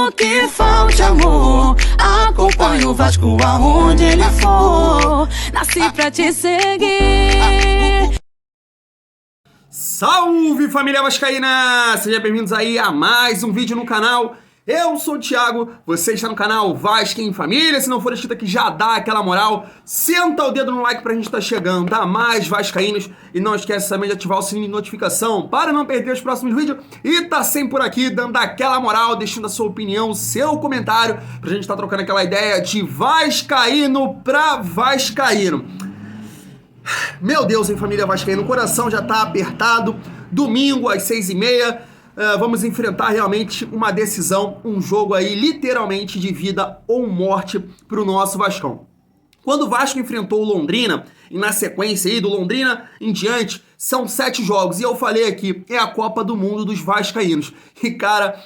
Mesmo que falte amor, acompanho o Vasco aonde ele for. Nasci pra te seguir. Salve, família vascaína! Sejam bem-vindos aí a mais um vídeo no canal. Eu sou o Thiago, você está no canal Vasco em Família. Se não for inscrito aqui, já dá aquela moral. Senta o dedo no like pra gente estar chegando a mais vascaínos. E não esquece também de ativar o sininho de notificação para não perder os próximos vídeos. E tá sempre por aqui, dando aquela moral, deixando a sua opinião, o seu comentário, pra gente estar trocando aquela ideia de vascaíno pra vascaíno. Meu Deus, hein, família vascaína, o coração já tá apertado. Domingo às 6h30, vamos enfrentar realmente uma decisão, um jogo aí literalmente de vida ou morte pro nosso Vascão. Quando o Vasco enfrentou o Londrina, e na sequência aí do Londrina em diante, são 7 jogos. E eu falei aqui, é a Copa do Mundo dos vascaínos. E cara,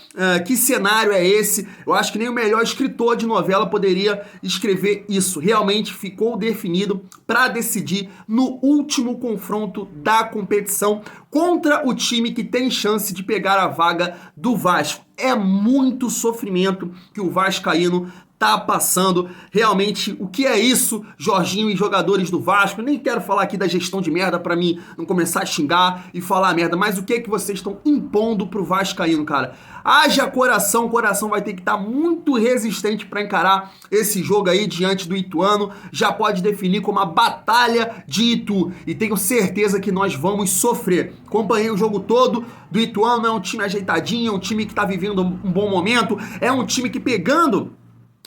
que cenário é esse? Eu acho que nem o melhor escritor de novela poderia escrever isso. Realmente ficou definido para decidir no último confronto da competição contra o time que tem chance de pegar a vaga do Vasco. É muito sofrimento que o vascaíno tá passando. Realmente, o que é isso, Jorginho e jogadores do Vasco? Nem quero falar aqui da gestão de merda pra mim não começar a xingar e falar merda, mas o que é que vocês estão impondo pro vascaíno, cara? Haja coração, o coração vai ter que estar muito resistente para encarar esse jogo aí diante do Ituano. Já pode definir como a batalha de Itu. E tenho certeza que nós vamos sofrer. Acompanhei o jogo todo do Ituano, é um time ajeitadinho, é um time que tá vivendo um bom momento, é um time que pegando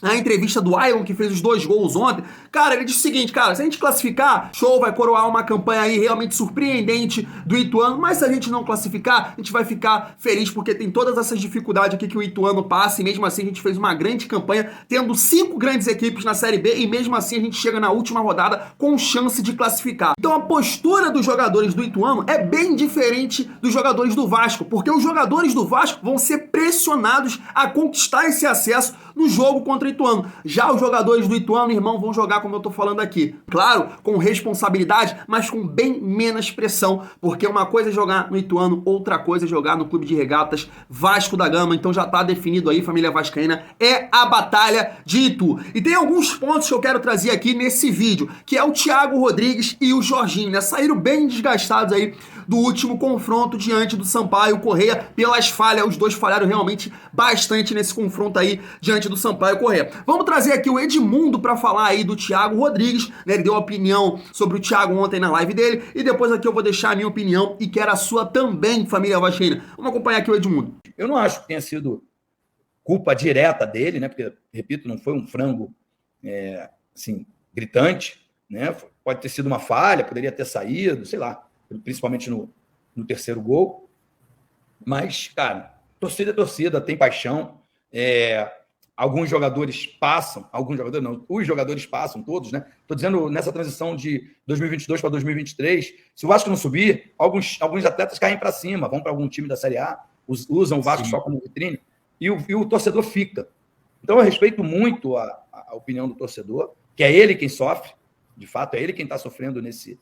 a entrevista do Iron, que fez os 2 gols ontem, cara, ele disse o seguinte, cara, se a gente classificar, show, vai coroar uma campanha aí realmente surpreendente do Ituano, mas se a gente não classificar, a gente vai ficar feliz, porque tem todas essas dificuldades aqui que o Ituano passa, e mesmo assim a gente fez uma grande campanha, tendo 5 grandes equipes na Série B, e mesmo assim a gente chega na última rodada com chance de classificar. Então a postura dos jogadores do Ituano é bem diferente dos jogadores do Vasco, porque os jogadores do Vasco vão ser pressionados a conquistar esse acesso no jogo contra o Ituano. Já os jogadores do Ituano, irmão, vão jogar como eu tô falando aqui. Claro, com responsabilidade, mas com bem menos pressão, porque uma coisa é jogar no Ituano, outra coisa é jogar no Clube de Regatas Vasco da Gama. Então já tá definido aí, família vascaína, é a batalha de Itu. E tem alguns pontos que eu quero trazer aqui nesse vídeo, que é o Thiago Rodrigues e o Jorginho, né? Saíram bem desgastados aí do último confronto diante do Sampaio Corrêa pelas falhas. Os dois falharam realmente bastante nesse confronto aí diante do Sampaio Corrêa. Vamos trazer aqui o Edmundo para falar aí do Thiago Rodrigues, né? Ele deu uma opinião sobre o Thiago ontem na live dele, e depois aqui eu vou deixar a minha opinião e quero a sua também, família vascaína. Vamos acompanhar aqui o Edmundo. Eu não acho que tenha sido culpa direta dele, né? Porque, repito, não foi um frango assim, gritante, né? Pode ter sido uma falha, poderia ter saído, sei lá, principalmente no terceiro gol. Mas, cara, torcida é torcida, tem paixão. Alguns jogadores passam, alguns jogadores não, os jogadores passam, todos, né? Estou dizendo nessa transição de 2022 para 2023, se o Vasco não subir, alguns atletas caem para cima, vão para algum time da Série A, usam o Vasco só como vitrine, e o torcedor fica. Então eu respeito muito a opinião do torcedor, que é ele quem sofre, de fato, é ele quem está sofrendo nesse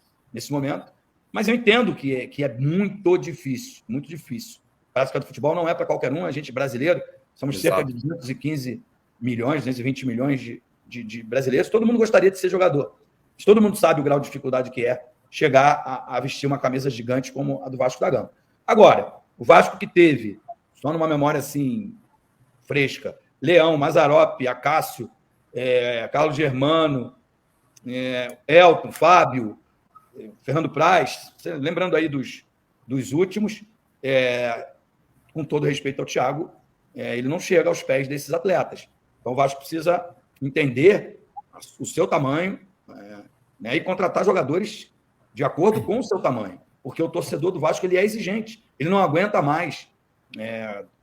momento, mas eu entendo que é muito difícil, muito difícil. A prática do futebol não é para qualquer um, a gente brasileiro, somos cerca de 215 milhões, 220 milhões de brasileiros. Todo mundo gostaria de ser jogador. Mas todo mundo sabe o grau de dificuldade que é chegar a vestir uma camisa gigante como a do Vasco da Gama. Agora, o Vasco que teve, só numa memória assim fresca, Leão, Mazzaropi, Acácio, Carlos Germano, Elton, Fábio, Fernando Praz, lembrando aí dos últimos, com todo respeito ao Thiago, ele não chega aos pés desses atletas. Então o Vasco precisa entender o seu tamanho, né, e contratar jogadores de acordo com o seu tamanho, porque o torcedor do Vasco ele é exigente, ele não aguenta mais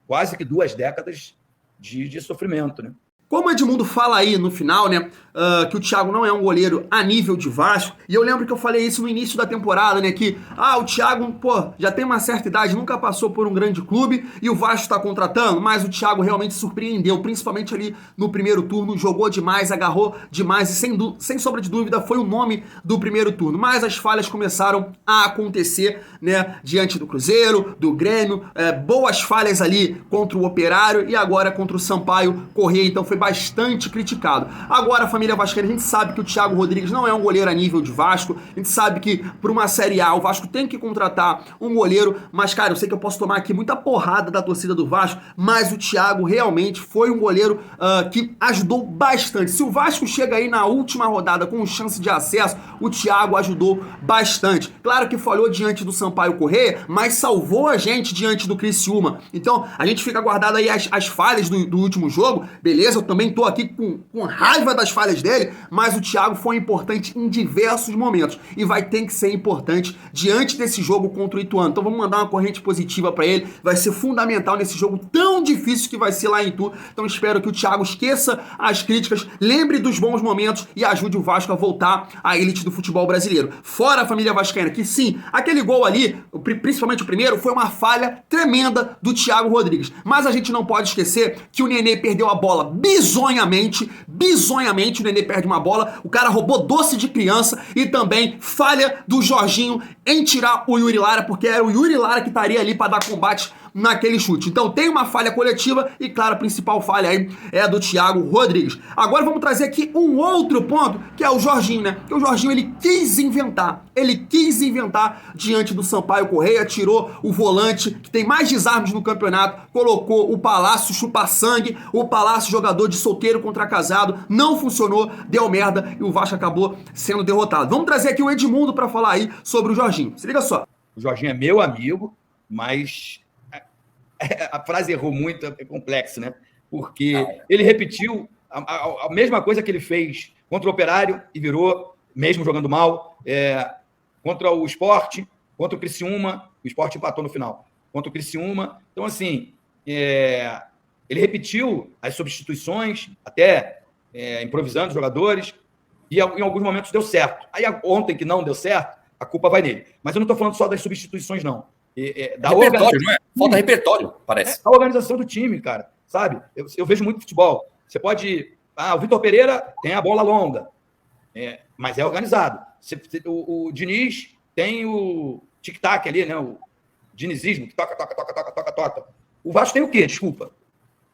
quase que 2 décadas de sofrimento, né? Como o Edmundo fala aí no final, né, que o Thiago não é um goleiro a nível de Vasco, e eu lembro que eu falei isso no início da temporada, né, que, o Thiago, pô, já tem uma certa idade, nunca passou por um grande clube, e o Vasco tá contratando, mas o Thiago realmente surpreendeu, principalmente ali no primeiro turno, jogou demais, agarrou demais, e sem sombra de dúvida foi o nome do primeiro turno, mas as falhas começaram a acontecer, né, diante do Cruzeiro, do Grêmio, boas falhas ali contra o Operário, e agora contra o Sampaio Corrêa, então foi bastante criticado. Agora, a família vascaína, a gente sabe que o Thiago Rodrigues não é um goleiro a nível de Vasco, a gente sabe que por uma Série A o Vasco tem que contratar um goleiro, mas cara, eu sei que eu posso tomar aqui muita porrada da torcida do Vasco, mas o Thiago realmente foi um goleiro que ajudou bastante. Se o Vasco chega aí na última rodada com chance de acesso, o Thiago ajudou bastante. Claro que falhou diante do Sampaio Corrêa, mas salvou a gente diante do Criciúma. Então, a gente fica guardado aí as falhas do último jogo, beleza? Eu também tô aqui com raiva das falhas dele, mas o Thiago foi importante em diversos momentos e vai ter que ser importante diante desse jogo contra o Ituano. Então vamos mandar uma corrente positiva para ele, vai ser fundamental nesse jogo tão difícil que vai ser lá em Itu. Então espero que o Thiago esqueça as críticas, lembre dos bons momentos e ajude o Vasco a voltar à elite do futebol brasileiro. Fora a família vascaína, que sim, aquele gol ali, principalmente o primeiro, foi uma falha tremenda do Thiago Rodrigues. Mas a gente não pode esquecer que o Nenê perdeu a bola bizonhamente o Nenê perde uma bola, o cara roubou doce de criança e também falha do Jorginho em tirar o Yuri Lara, porque era o Yuri Lara que estaria ali para dar combate naquele chute. Então tem uma falha coletiva e, claro, a principal falha aí é a do Thiago Rodrigues. Agora vamos trazer aqui um outro ponto, que é o Jorginho, né? Que o Jorginho, ele quis inventar diante do Sampaio Corrêa, tirou o volante, que tem mais desarmes no campeonato, colocou o Palácio chupa-sangue, o Palácio jogador de solteiro contra casado, não funcionou, deu merda e o Vasco acabou sendo derrotado. Vamos trazer aqui o Edmundo para falar aí sobre o Jorginho. Se liga só. O Jorginho é meu amigo, mas a frase errou muito, é complexo, né? Porque ele repetiu a mesma coisa que ele fez contra o Operário e virou, mesmo jogando mal, contra o Sport, contra o Criciúma, o Sport empatou no final, contra o Criciúma. Então, assim, ele repetiu as substituições, até improvisando os jogadores, e em alguns momentos deu certo. Aí ontem que não deu certo, a culpa vai nele. Mas eu não estou falando só das substituições, não. Repertório, não é? Falta repertório, parece. A organização do time, cara, sabe? Eu vejo muito futebol. Você pode... o Vitor Pereira tem a bola longa, mas é organizado. O Diniz tem o tic-tac ali, né? O dinizismo, que toca. O Vasco tem o quê? Desculpa.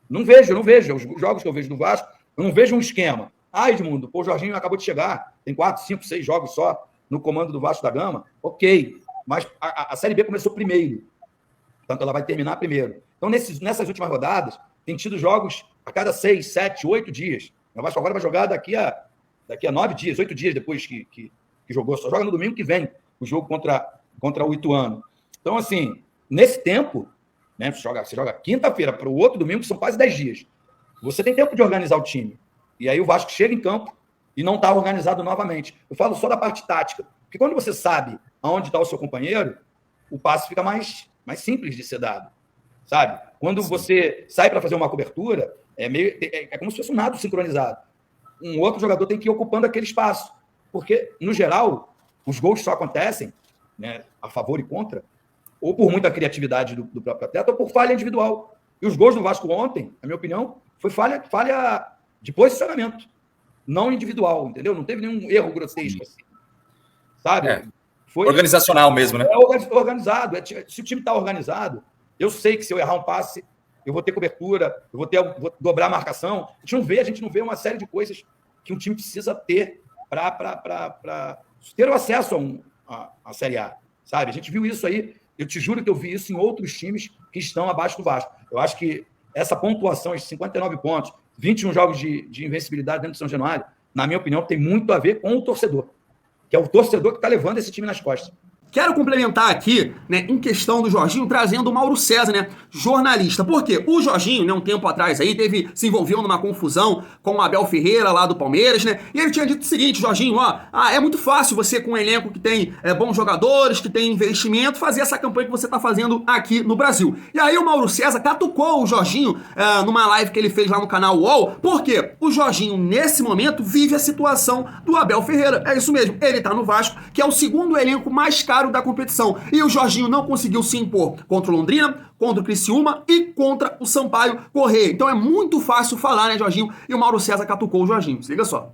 Não vejo. Os jogos que eu vejo do Vasco, eu não vejo um esquema. Edmundo, o Jorginho acabou de chegar, tem 4, 5, 6 jogos só no comando do Vasco da Gama. Ok, mas a Série B começou primeiro, portanto ela vai terminar primeiro. Então, nessas últimas rodadas, tem tido jogos a cada 6, 7, 8 dias. O Vasco agora vai jogar daqui a 9 dias, 8 dias depois que jogou. Só joga no domingo que vem o jogo contra o Ituano. Então, assim, nesse tempo, né, você joga quinta-feira para o outro domingo, que são quase 10 dias. Você tem tempo de organizar o time. E aí o Vasco chega em campo e não está organizado novamente. Eu falo só da parte tática. Porque quando você sabe aonde está o seu companheiro, o passe fica mais simples de ser dado. Sabe? Quando você sai para fazer uma cobertura, é como se fosse um nado sincronizado. Um outro jogador tem que ir ocupando aquele espaço. Porque, no geral, os gols só acontecem, né, a favor e contra, ou por muita criatividade do próprio atleta, ou por falha individual. E os gols do Vasco ontem, na minha opinião, foi falha de posicionamento, não individual, entendeu? Não teve nenhum erro grotesco assim, sabe? Foi organizacional mesmo, né? Organizado. Se o time está organizado, eu sei que se eu errar um passe, eu vou ter cobertura, vou dobrar a marcação. A gente não vê uma série de coisas que um time precisa ter para ter o acesso à Série A, sabe? A gente viu isso aí, eu te juro que eu vi isso em outros times que estão abaixo do Vasco. Eu acho que essa pontuação de 59 pontos, 21 jogos de invencibilidade dentro do São Januário, na minha opinião, tem muito a ver com o torcedor, que é o torcedor que está levando esse time nas costas. Quero complementar aqui, né, em questão do Jorginho, trazendo o Mauro César, né, jornalista. Por quê? O Jorginho, né, um tempo atrás aí, se envolveu numa confusão com o Abel Ferreira lá do Palmeiras, né, e ele tinha dito o seguinte, Jorginho, é muito fácil você com um elenco que tem bons jogadores, que tem investimento, fazer essa campanha que você tá fazendo aqui no Brasil. E aí o Mauro César catucou o Jorginho numa live que ele fez lá no canal UOL, porque o Jorginho, nesse momento, vive a situação do Abel Ferreira. É isso mesmo, ele tá no Vasco, que é o segundo elenco mais caro da competição. E o Jorginho não conseguiu se impor contra o Londrina, contra o Criciúma e contra o Sampaio Corrêa. Então é muito fácil falar, né, Jorginho? E o Mauro César catucou o Jorginho. Se liga só.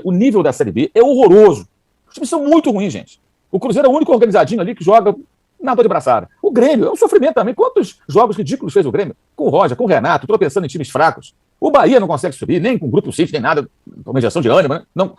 O nível da Série B é horroroso. Os times são muito ruins, gente. O Cruzeiro é o único organizadinho ali que joga na dor de braçada. O Grêmio é um sofrimento também. Quantos jogos ridículos fez o Grêmio? Com o Roger, com o Renato, tropeçando em times fracos. O Bahia não consegue subir, nem com o Grupo City, nem nada, com injeção de ânimo, né? Não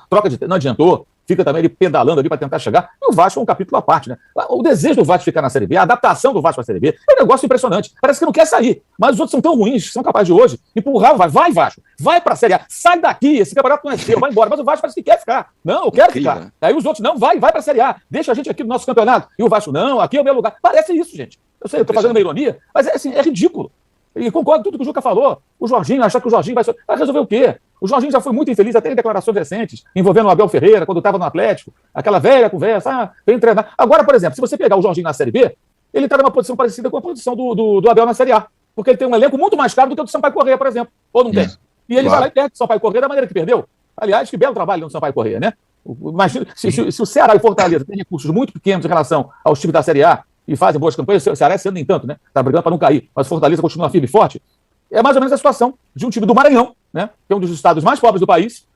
adiantou. Fica também ele pedalando ali para tentar chegar. E o Vasco é um capítulo à parte, né? O desejo do Vasco ficar na Série B, a adaptação do Vasco para a Série B, é um negócio impressionante. Parece que não quer sair. Mas os outros são tão ruins que são capazes de hoje empurrar o Vasco. Vai, Vasco. Vai para a Série A. Sai daqui. Esse campeonato não é seu. Vai embora. Mas o Vasco parece que quer ficar. Não, eu quero ficar. Aí os outros, não, vai para a Série A. Deixa a gente aqui no nosso campeonato. E o Vasco, não, aqui é o meu lugar. Parece isso, gente. Eu sei, eu tô fazendo uma ironia, mas é ridículo. E concordo com tudo que o Juca falou. O Jorginho, achar que o Jorginho vai resolver o quê? O Jorginho já foi muito infeliz, até em declarações recentes, envolvendo o Abel Ferreira, quando estava no Atlético, aquela velha conversa, vem treinar. Agora, por exemplo, se você pegar o Jorginho na Série B, ele está numa posição parecida com a posição do Abel na Série A, porque ele tem um elenco muito mais caro do que o do Sampaio Corrêa, por exemplo, ou não tem? E ele vai lá e perde o Sampaio Corrêa da maneira que perdeu. Aliás, que belo trabalho no Sampaio Corrêa, né? Imagina, se o Ceará e o Fortaleza têm recursos muito pequenos em relação aos times da Série A e fazem boas campanhas, o Ceará esse ano nem tanto, né? Está brigando para não cair, mas o Fortaleza continua firme e forte. É mais ou menos a situação de um time do Maranhão, né, que é um dos estados mais pobres do país,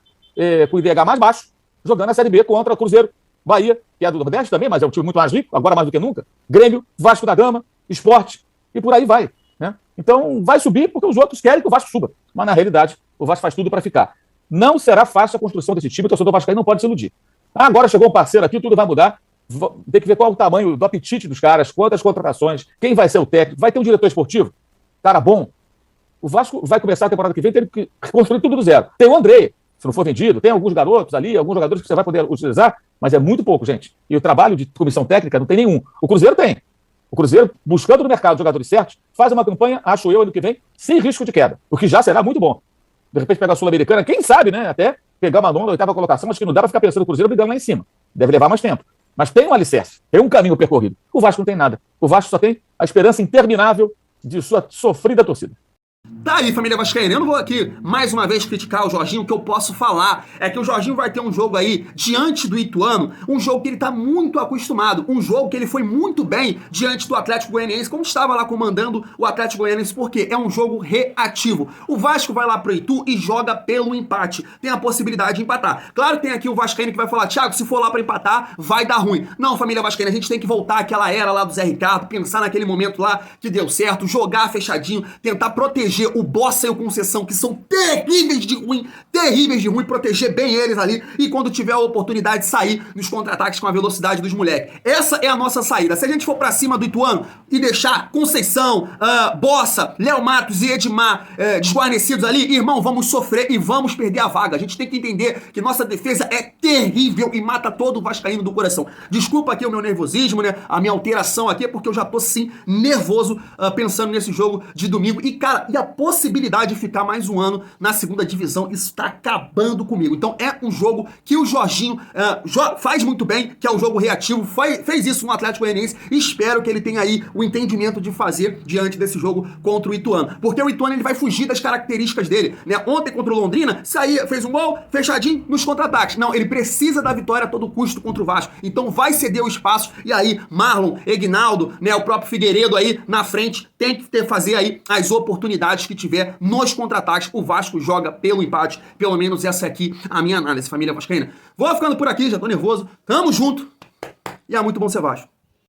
com o IDH mais baixo, jogando a Série B contra o Cruzeiro, Bahia, que é do Nordeste também, mas é um time muito mais rico, agora mais do que nunca, Grêmio, Vasco da Gama, Sport, e por aí vai. Né? Então vai subir porque os outros querem que o Vasco suba, mas na realidade o Vasco faz tudo para ficar. Não será fácil a construção desse time, o torcedor vascaíno não pode se iludir. Agora chegou um parceiro aqui, tudo vai mudar, tem que ver qual é o tamanho do apetite dos caras, quantas contratações, quem vai ser o técnico, vai ter um diretor esportivo, cara bom. O Vasco vai começar a temporada que vem tendo que construir tudo do zero. Tem o Andrei, se não for vendido, tem alguns garotos ali, alguns jogadores que você vai poder utilizar, mas é muito pouco, gente. E o trabalho de comissão técnica não tem nenhum. O Cruzeiro tem. O Cruzeiro, buscando no mercado jogadores certos, faz uma campanha, acho eu, ano que vem, sem risco de queda, o que já será muito bom. De repente pegar a Sul-Americana, quem sabe, né, até pegar uma nona, oitava colocação, acho que não dá para ficar pensando no Cruzeiro brigando lá em cima. Deve levar mais tempo. Mas tem um alicerce, tem um caminho percorrido. O Vasco não tem nada. O Vasco só tem a esperança interminável de sua sofrida torcida. Tá aí, família vascaína, eu não vou aqui mais uma vez criticar o Jorginho, o que eu posso falar é que o Jorginho vai ter um jogo aí diante do Ituano, um jogo que ele tá muito acostumado, um jogo que ele foi muito bem diante do Atlético Goianiense, como estava lá comandando o Atlético Goianiense, porque é um jogo reativo. O Vasco vai lá pro Itu e joga pelo empate, tem a possibilidade de empatar. Claro que tem aqui o vascaíno que vai falar, Thiago, se for lá pra empatar, vai dar ruim. Não, família vascaína, a gente tem que voltar àquela era lá do Zé Ricardo, pensar naquele momento lá que deu certo, jogar fechadinho, tentar proteger o Bossa e o Conceição, que são terríveis de ruim, proteger bem eles ali e quando tiver a oportunidade de sair nos contra-ataques com a velocidade dos moleques. Essa é a nossa saída. Se a gente for pra cima do Ituano e deixar Conceição, Bossa, Léo Matos e Edmar desguarnecidos ali, irmão, vamos sofrer e vamos perder a vaga. A gente tem que entender que nossa defesa é terrível e mata todo o vascaíno do coração. Desculpa aqui o meu nervosismo, né? A minha alteração aqui é porque eu já tô, sim, nervoso pensando nesse jogo de domingo. E, cara, e a possibilidade de ficar mais um ano na segunda divisão, isso está acabando comigo. Então é um jogo que o Jorginho faz muito bem, que é um jogo reativo, fez isso no Atlético Goianiense e espero que ele tenha aí o entendimento de fazer diante desse jogo contra o Ituano. Porque o Ituano ele vai fugir das características dele, né? Ontem contra o Londrina, fez um gol, fechadinho nos contra-ataques. Não, ele precisa da vitória a todo custo contra o Vasco. Então vai ceder o espaço e aí Marlon, Egnaldo, né, o próprio Figueiredo aí na frente tem que fazer aí as oportunidades que tiver nos contra-ataques. O Vasco joga pelo empate, pelo menos essa aqui a minha análise, família vascaína. Vou ficando por aqui, já tô nervoso. Tamo junto e é muito bom ser Vasco.